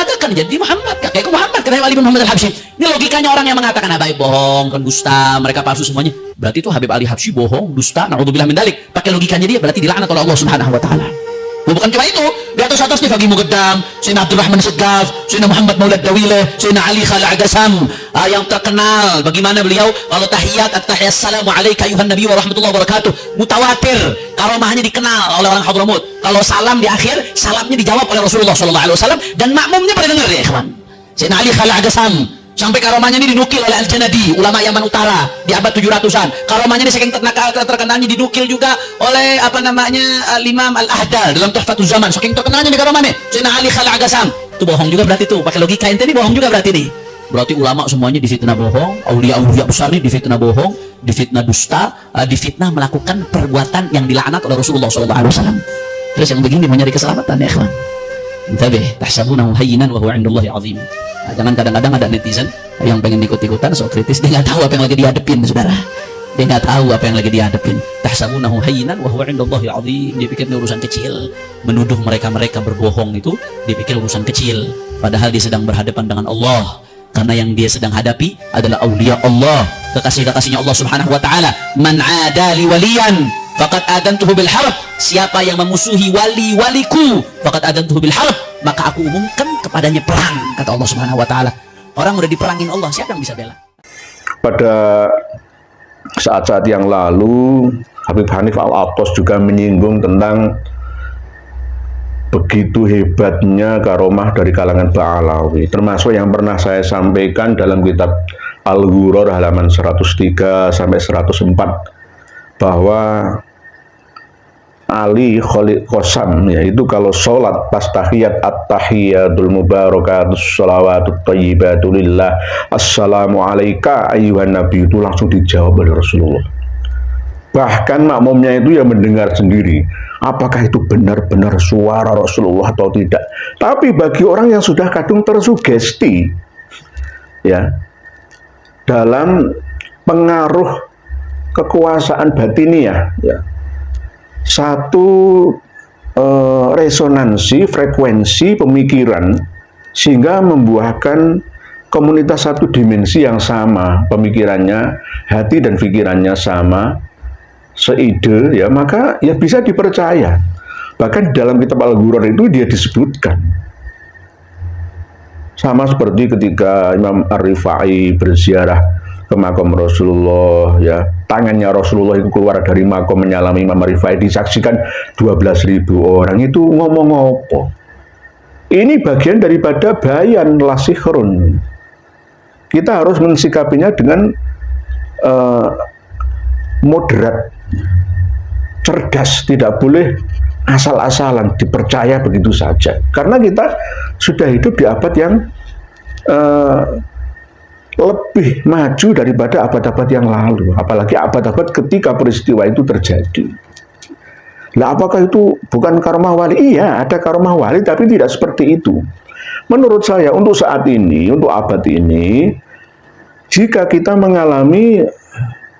mengatakan jadi Muhammad, kakekku Muhammad, katanya Ali bin Muhammad al-Habsyi. Ini logikanya orang yang mengatakan Habib bohong, kan dusta, mereka palsu semuanya. Berarti itu Habib Ali Habsyi bohong, dusta, naudzubillah min dzalik. Pakai logikanya dia berarti dilaknat oleh Allah Subhanahu wa taala. Bukan cuma itu, di atas-atasnya Faqih Muqaddam, Sayyidina Abdurrahman Segaf, Sayyidina Muhammad Maulad Dawileh, Sayyidina Ali Khalil Agasam, yang terkenal bagaimana beliau kalau tahiyat at-tahiyat assalamu alayka ayuhan nabi wa rahmatullahi wa barakatuh, mutawatir, karomahnya dikenal oleh orang Hadramut. Kalau salam di akhir, salamnya dijawab oleh Rasulullah sallallahu alaihi wasallam dan makmumnya pada dengar ya, ikhwan. Sayyidina Ali Khalil Agasam sampai karomahnya ini dinukil oleh Al-Janadi, ulama Yaman Utara di abad 700-an. Karomahnya ini saking terkenalnya dinukil juga oleh Imam Al-Ahdal dalam Tuhfatuz Zaman. Saking terkenalnya di karomahnya Sayyidina Ali Khalil Agasam. Itu bohong juga berarti tuh. Pakai logika ente ini bohong juga berarti nih. Berarti ulama semuanya difitnah bohong, aulia-aulia besar ini difitnah bohong, difitnah dusta, difitnah melakukan perbuatan yang dilaknat oleh Rasulullah SAW. Terus yang begini mau nyari keselamatan ya, ikhwan. Intabih, tahsabunahu hayyinan wa huwa 'indallahi 'azim. Jangan kadang-kadang ada netizen yang pengen ikut-ikutan so kritis, dia nggak tahu apa yang lagi dihadapin, saudara. Dia nggak tahu apa yang lagi dihadapin. Tahsabunahu hayyinan wa huwa 'indallahi 'azim. Dia pikir ini urusan kecil. Menuduh mereka-mereka berbohong itu dipikir urusan kecil, padahal dia sedang berhadapan dengan Allah. Karena yang dia sedang hadapi adalah aulia Allah, kekasih-kekasihnya Allah Subhanahu wa taala. Man 'adali waliyan faqad adantuhu bil harb. Siapa yang memusuhi wali-waliku faqad adantuhu bil harb, maka aku umumkan kepadanya perang, kata Allah Subhanahu wa taala. Orang udah diperangin Allah, siapa yang bisa bela? Pada saat-saat yang lalu Habib Hanif Al-Attas juga menyinggung tentang begitu hebatnya karomah dari kalangan Ba'alawi, termasuk yang pernah saya sampaikan dalam kitab Al-Ghuror halaman 103 sampai 104 bahwa Ali Khalid Qasam, yaitu kalau sholat pas tahiyat at-tahiyatul mubarakatus sholawatut thayyibatu lillah assalamu alayka ayyuhan nabi, itu langsung dijawab oleh Rasulullah. Bahkan makmumnya itu yang mendengar sendiri apakah itu benar-benar suara Rasulullah atau tidak. Tapi bagi orang yang sudah kadung tersugesti ya dalam pengaruh kekuasaan batiniah ya, satu resonansi frekuensi pemikiran sehingga membuahkan komunitas satu dimensi yang sama, pemikirannya, hati dan pikirannya sama, seide ya, maka ya bisa dipercaya. Bahkan dalam kitab Al-Ghuror itu dia disebutkan sama seperti ketika Imam Ar-Rifai berziarah ke makam Rasulullah ya, tangannya Rasulullah itu keluar dari makam menyalami Imam Ar-Rifai, disaksikan 12.000 orang. Itu ngomong apa? Ini bagian daripada bayan lasihrun. Kita harus mensikapinya dengan moderat, cerdas, tidak boleh asal-asalan dipercaya begitu saja. Karena kita sudah hidup di abad yang lebih maju daripada abad-abad yang lalu, apalagi abad-abad ketika peristiwa itu terjadi. Lah apakah itu bukan karomah wali? Iya, ada karomah wali, tapi tidak seperti itu. Menurut saya untuk saat ini, untuk abad ini, jika kita mengalami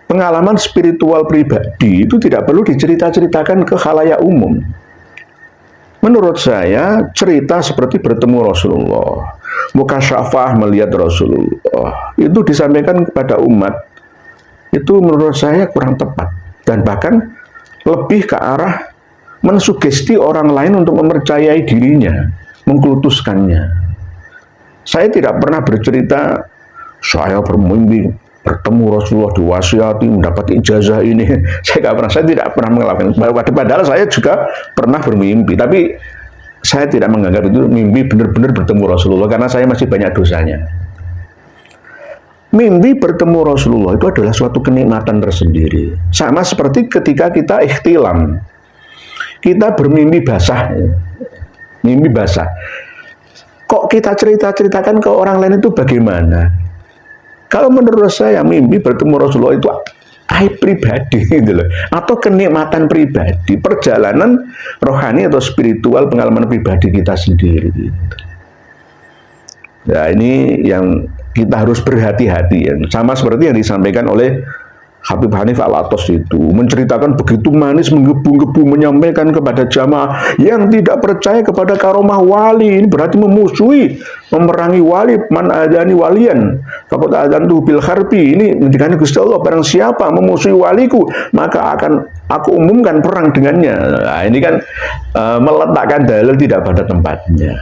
pengalaman spiritual pribadi, itu tidak perlu dicerita-ceritakan ke khalayak umum. Menurut saya, cerita seperti bertemu Rasulullah, mukasyafah melihat Rasulullah, itu disampaikan kepada umat, itu menurut saya kurang tepat. Dan bahkan lebih ke arah mensugesti orang lain untuk mempercayai dirinya, mengkultuskannya. Saya tidak pernah bercerita, saya bermimpi bertemu Rasulullah, diwasiati mendapat ijazah ini. Saya tidak pernah melakukan. Padahal saya juga pernah bermimpi, tapi saya tidak menganggap itu mimpi benar-benar bertemu Rasulullah karena saya masih banyak dosanya. Mimpi bertemu Rasulullah itu adalah suatu kenikmatan tersendiri. Sama seperti ketika kita ikhtilam, kita bermimpi basah, mimpi basah. Kok kita cerita-ceritakan ke orang lain itu bagaimana? Kalau menurut saya mimpi bertemu Rasulullah itu aib pribadi gitu loh, atau kenikmatan pribadi, perjalanan rohani atau spiritual, pengalaman pribadi kita sendiri gitu. Nah ini yang kita harus berhati-hati ya. Sama seperti yang disampaikan oleh Habib Hanif Al-Attas itu menceritakan begitu manis, menggebu-gebu menyampaikan kepada jamaah yang tidak percaya kepada karomah wali. Ini berarti memusuhi, memerangi wali. Man adani walian faqad adantu bil harbi. Ini menjadikan Gusti Allah, barang siapa memusuhi waliku maka akan aku umumkan perang dengannya. Nah, ini kan meletakkan dalil tidak pada tempatnya.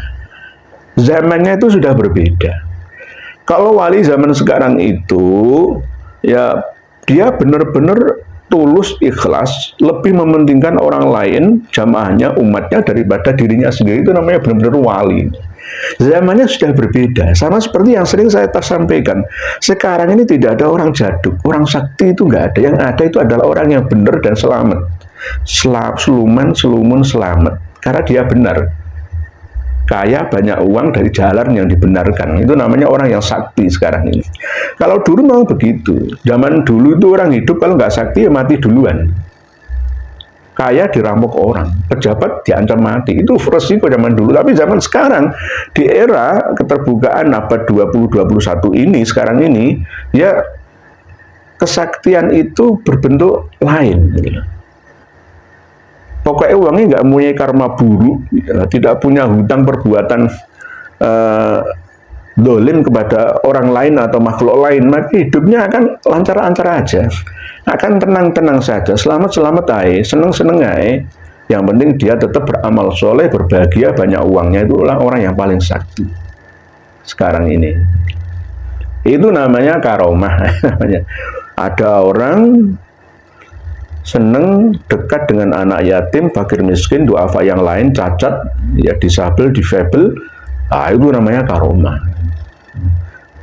Zamannya itu sudah berbeda. Kalau wali zaman sekarang itu ya dia benar-benar tulus, ikhlas, lebih mementingkan orang lain, jamaahnya, umatnya daripada dirinya sendiri. Itu namanya benar-benar wali. Zamannya sudah berbeda. Sama seperti yang sering saya sampaikan. Sekarang ini tidak ada orang jaduk, orang sakti itu nggak ada. Yang ada itu adalah orang yang benar dan selamat. Seluman selamat. Karena dia benar. Kaya, banyak uang dari jalan yang dibenarkan. Itu namanya orang yang sakti sekarang ini. Kalau dulu memang begitu. Zaman dulu itu orang hidup kalau nggak sakti ya mati duluan. Kaya dirampok orang, pejabat diancam mati. Itu resiko zaman dulu. Tapi zaman sekarang, di era keterbukaan abad 20-21 ini, sekarang ini, ya kesaktian itu berbentuk lain. Pokoknya uangnya nggak punya karma buruk, ya, tidak punya hutang perbuatan dolim kepada orang lain atau makhluk lain, maka hidupnya akan lancar-lancar aja, akan tenang-tenang saja, selamat-selamat aja, seneng-seneng aja. Yang penting dia tetap beramal soleh, berbahagia, banyak uangnya. Itulah orang yang paling sakti sekarang ini. Itu namanya karomah. Ada orang seneng dekat dengan anak yatim, fakir miskin, duafa yang lain, cacat, ya disabel, difabel. Nah, itu namanya karomah.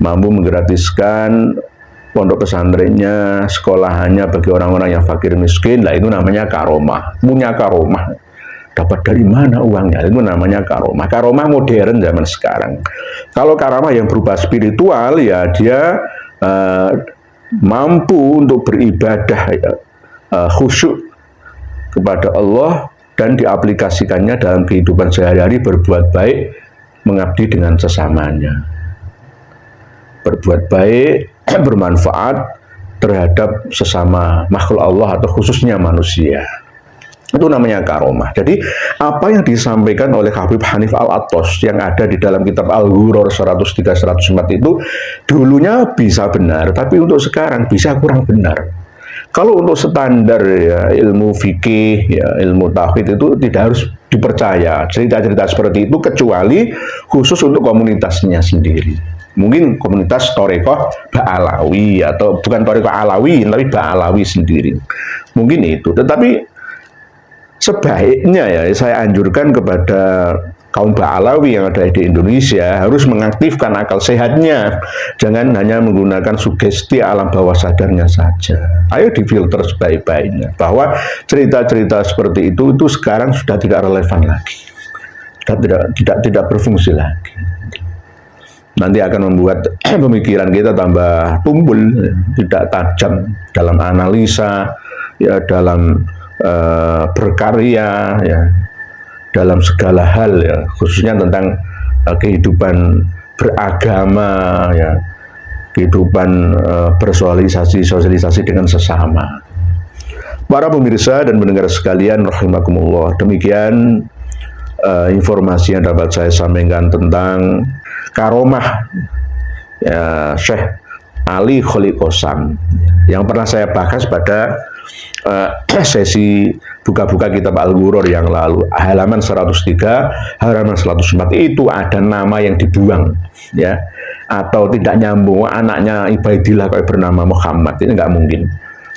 Mampu menggratiskan pondok pesantrennya, sekolahannya bagi orang-orang yang fakir miskin. Lah itu namanya karomah. Punya karomah. Dapat dari mana uangnya? Itu namanya karomah. Karomah modern zaman sekarang. Kalau karomah yang berupa spiritual, ya dia mampu untuk beribadah, ya, khusyuk kepada Allah dan diaplikasikannya dalam kehidupan sehari-hari, berbuat baik, mengabdi dengan sesamanya, berbuat baik, bermanfaat terhadap sesama makhluk Allah atau khususnya manusia. Itu namanya karomah. Jadi apa yang disampaikan oleh Habib Hanif Al-Attas yang ada di dalam kitab Al-Ghurur 103-104 itu dulunya bisa benar, tapi untuk sekarang bisa kurang benar. Kalau untuk standar ya, ilmu fikih, ya, ilmu tauhid itu tidak harus dipercaya cerita-cerita seperti itu kecuali khusus untuk komunitasnya sendiri. Mungkin komunitas Thorekoh Ba'alawi atau bukan Thorekoh Alawi tapi Ba'alawi sendiri. Mungkin itu. Tetapi sebaiknya ya saya anjurkan kepada kaum Ba'alawi yang ada di Indonesia harus mengaktifkan akal sehatnya. Jangan hanya menggunakan sugesti alam bawah sadarnya saja. Ayo difilter sebaik-baiknya. Bahwa cerita-cerita seperti itu sekarang sudah tidak relevan lagi. Tidak berfungsi lagi. Nanti akan membuat pemikiran kita tambah tumpul, tidak tajam dalam analisa, ya dalam berkarya, ya dalam segala hal, ya khususnya tentang kehidupan beragama, ya kehidupan bersosialisasi dengan sesama. Para pemirsa dan pendengar sekalian rahimakumullah, demikian informasi yang dapat saya sampaikan tentang karomah ya Syekh Ali Kholiqosam yang pernah saya bahas pada sesi buka-buka kitab Al-Ghurur yang lalu, halaman 103, halaman 104. Itu ada nama yang dibuang, ya, atau tidak nyambung. Anaknya Ibaidillah kayak bernama Muhammad, ini nggak mungkin.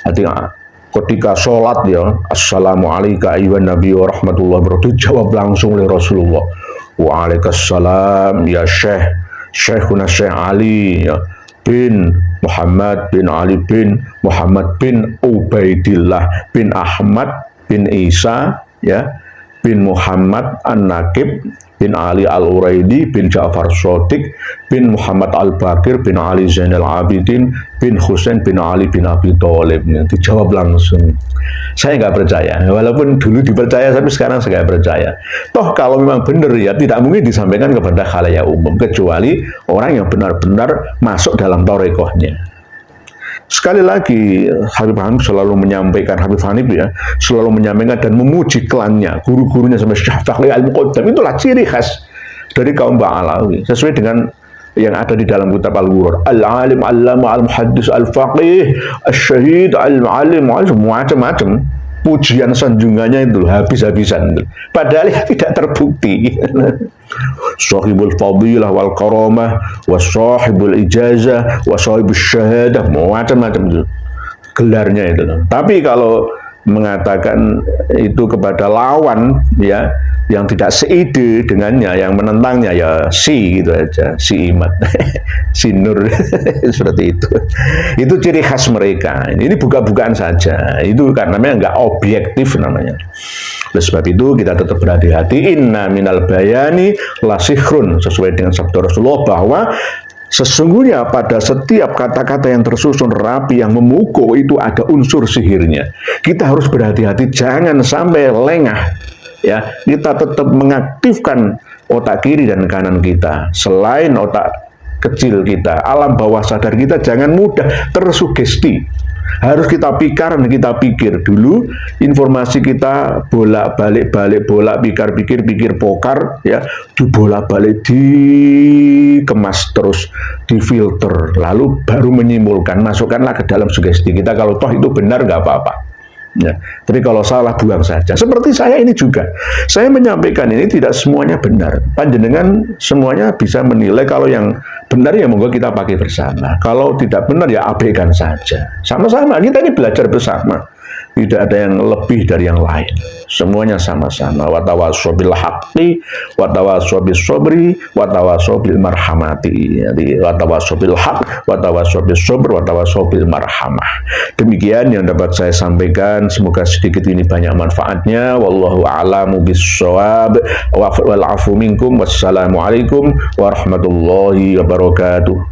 Artinya ketika sholat, ya, assalamualaikum ayyuhan nabi wa rahmatullahi wabarakatuh, jawab langsung oleh Rasulullah, waalaikumsalam ya Syekhuna Syekh Ali, ya, bin Muhammad bin Ali bin Muhammad bin Ubaidillah bin Ahmad bin Isa, ya, bin Muhammad An-Nakib bin Ali Al-Uraidi bin Ja'far Shodiq bin Muhammad Al-Bakir bin Ali Zainal Abidin bin Husain bin Ali bin Abi Thalib. Dijawab langsung. Saya nggak percaya, walaupun dulu dipercaya, tapi sekarang saya nggak percaya. Toh kalau memang benar, ya tidak mungkin disampaikan kepada khalayak umum, kecuali orang yang benar-benar masuk dalam thorekohnya. Sekali lagi Habib Hanif selalu menyampaikan, Habib Hanif ya, selalu menyampaikan dan memuji klannya, guru-gurunya sampai Syekh Fakhri Al-Muqaddam. Itulah ciri khas dari kaum Ba'alawi, sesuai dengan yang ada di dalam kitab Al-Ghurur. Al-alim, al-lama, al-muhaddis, al-faqih, al-syahid, al-alim, macam-macam. Pujian sanjungannya itu habis-habisan. Padahal tidak terbukti. Sahibul fadilah wal karamah, wa sahibul ijazah, wa sahibul syahadah, macam-macam itu gelarnya itu. Tapi kalau mengatakan itu kepada lawan ya yang tidak seide dengannya, yang menentangnya ya si gitu aja, si Imat, si Nur seperti itu. Itu ciri khas mereka. Ini buka-bukaan saja. Itu karena memang nggak objektif namanya. Oleh sebab itu kita tetap berhati-hati. Inna minal bayani lasihrun, sesuai dengan sabda Rasulullah bahwa sesungguhnya pada setiap kata-kata yang tersusun rapi, yang memukul, itu ada unsur sihirnya. Kita harus berhati-hati, jangan sampai lengah. Ya, kita tetap mengaktifkan otak kiri dan kanan kita. Selain otak kecil kita, alam bawah sadar kita jangan mudah tersugesti. Harus kita pikir dulu, informasi kita bolak-balik pikir pokar ya, dibolak-balik, dikemas terus, difilter, lalu baru menyimpulkan, masukkanlah ke dalam sugesti kita. Kalau toh itu benar nggak apa-apa. Ya, tapi kalau salah buang saja. Seperti saya ini juga, saya menyampaikan ini tidak semuanya benar. Panjenengan semuanya bisa menilai. Kalau yang benar ya monggo kita pakai bersama. Kalau tidak benar ya abaikan saja. Sama-sama kita ini belajar bersama. Tidak ada yang lebih dari yang lain. Semuanya sama-sama. Wa tawassaw bil haqqi, wa tawassaw bis sabri, wa tawassaw bil marhamati. Jadi wa tawassaw bil haqq, wa tawassaw bis sabr, wa tawassaw bil marhamah. Demikian yang dapat saya sampaikan. Semoga sedikit ini banyak manfaatnya. Wallahu a'lamu bis-shawab. Wal afu minkum. Wassalamualaikum warahmatullahi wabarakatuh.